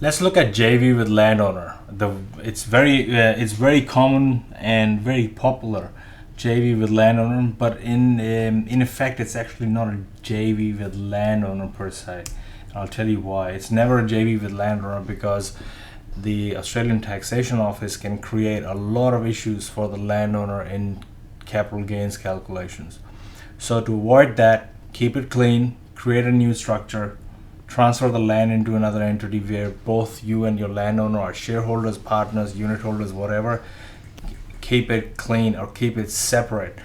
Let's look at JV with landowner. It's very common and very popular, JV with landowner, but in effect it's actually not a JV with landowner per se. I'll tell you why. It's never a JV with landowner because the Australian Taxation Office can create a lot of issues for the landowner in capital gains calculations. So to avoid that, keep it clean, create a new structure, transfer the land into another entity where both you and your landowner are shareholders, partners, unit holders, whatever. Keep it clean or keep it separate.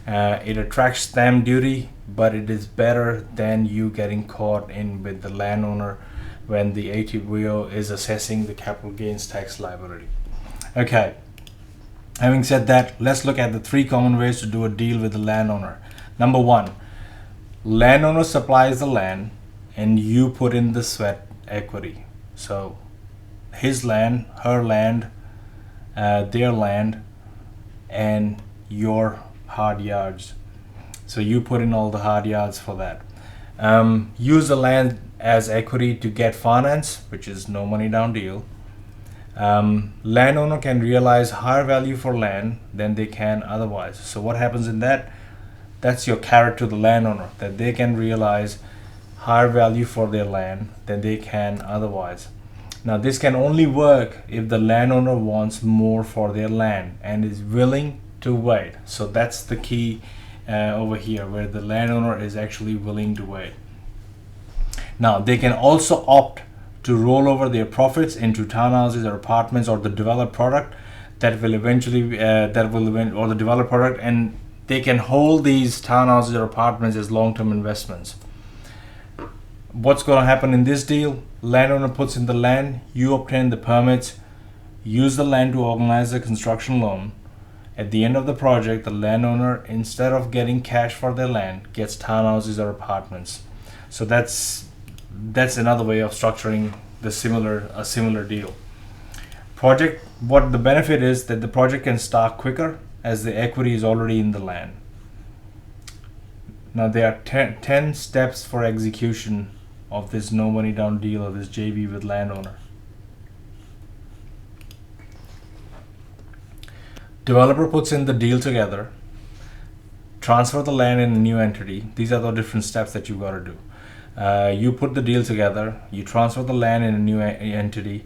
It attracts stamp duty, but it is better than you getting caught in with the landowner when the ATO is assessing the capital gains tax liability. Okay, having said that, let's look at the 3 common ways to do a deal with the landowner. Number 1, landowner supplies the land and you put in the sweat equity. So his land, her land, their land, and your hard yards. So you put in all the hard yards for that. Use the land as equity to get finance, which is no money down deal. Landowner can realize higher value for land than they can otherwise. So what happens in that? That's your carrot to the landowner, that they can realize higher value for their land than they can otherwise. Now this can only work if the landowner wants more for their land and is willing to wait. So that's the key over here, where the landowner is actually willing to wait. Now they can also opt to roll over their profits into townhouses or apartments or the developed product that will eventually or the developed product, and they can hold these townhouses or apartments as long-term investments. What's going to happen in this deal? Landowner puts in the land, you obtain the permits, use the land to organize the construction loan. At the end of the project, the landowner, instead of getting cash for their land, gets townhouses or apartments. So that's another way of structuring a similar deal. Project, what the benefit is that the project can start quicker as the equity is already in the land. Now there are 10 steps for execution of this no money down deal or this JV with landowner. Developer puts in the deal together, transfer the land in a new entity. These are the different steps that you've got to do. You put the deal together, you transfer the land in a new entity,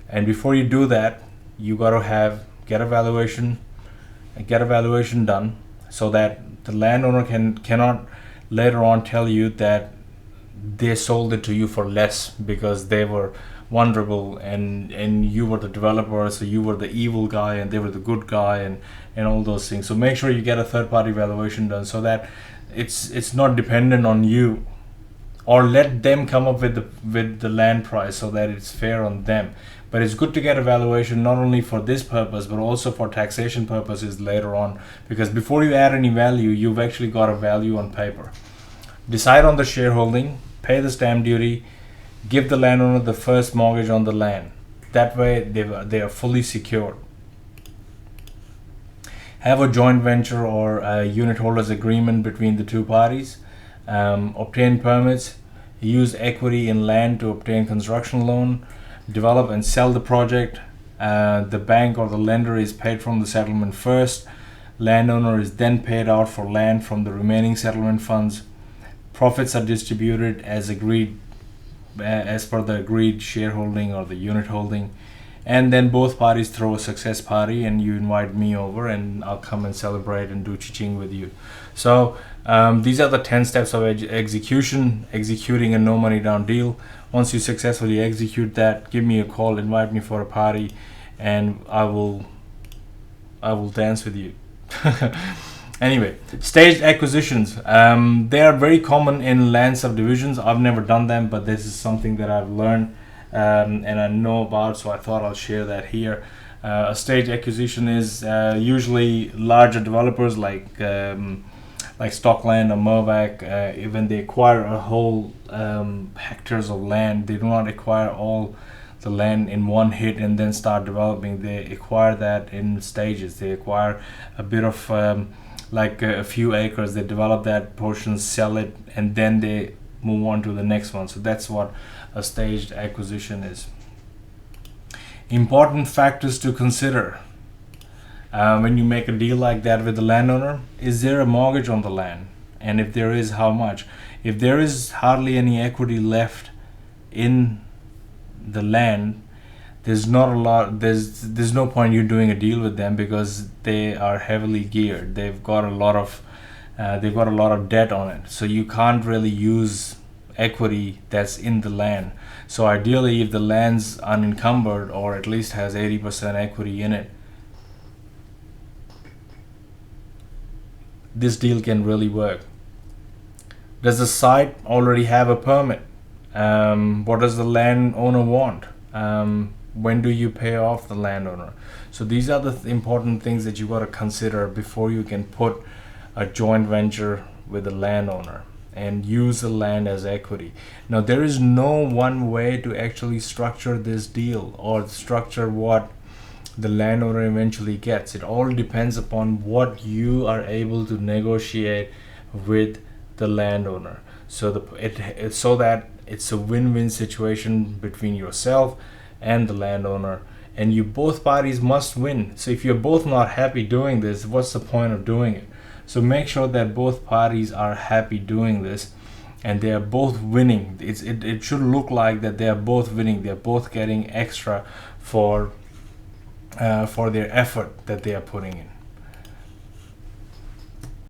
and before you do that, you got to get a valuation done, so that the landowner cannot later on tell you that they sold it to you for less because they were vulnerable and you were the developer, so you were the evil guy and they were the good guy, and all those things. So make sure you get a third-party valuation done so that it's not dependent on you, or let them come up with the land price so that it's fair on them. But it's good to get a valuation not only for this purpose but also for taxation purposes later on, because before you add any value, you've actually got a value on paper. Decide on the shareholding, pay the stamp duty, give the landowner the first mortgage on the land. That way they are fully secured. Have a joint venture or a unit holders agreement between the two parties. Obtain permits, use equity in land to obtain construction loan, develop and sell the project. The bank or the lender is paid from the settlement first. Landowner is then paid out for land from the remaining settlement funds. Profits are distributed as agreed, as per the agreed shareholding or the unit holding, and then both parties throw a success party and you invite me over and I'll come and celebrate and do cha-ching with you. So these are the 10 steps of executing a no money down deal. Once you successfully execute that, give me a call, invite me for a party, and I will dance with you. Anyway, staged acquisitions. They are very common in land subdivisions. I've never done them, but this is something that I've learned and I know about, so I thought I'll share that here. A staged acquisition is usually larger developers like Stockland or Mervac. When they acquire a whole hectares of land, they do not acquire all the land in one hit and then start developing. They acquire that in stages. They acquire a bit of a few acres, they develop that portion, sell it, and then they move on to the next one. So that's what a staged acquisition is. Important factors to consider when you make a deal like that with the landowner: is there a mortgage on the land? And if there is, how much? If there is hardly any equity left in the land, there's no point you doing a deal with them, because they are heavily geared. They've got a lot of debt on it, so you can't really use equity that's in the land. So ideally, if the land's unencumbered or at least has 80% equity in it, this deal can really work. Does the site already have a permit? What does the landowner want? When do you pay off the landowner? So these are the important things that you got to consider before you can put a joint venture with the landowner and use the land as equity. Now, there is no one way to actually structure this deal or structure what the landowner eventually gets. It all depends upon what you are able to negotiate with the landowner, so that it's a win-win situation between yourself and the landowner, and you both parties must win. So if you're both not happy doing this, what's the point of doing it? So make sure that both parties are happy doing this and they are both winning. It should look like that they are both winning. They're both getting extra for their effort that they are putting in.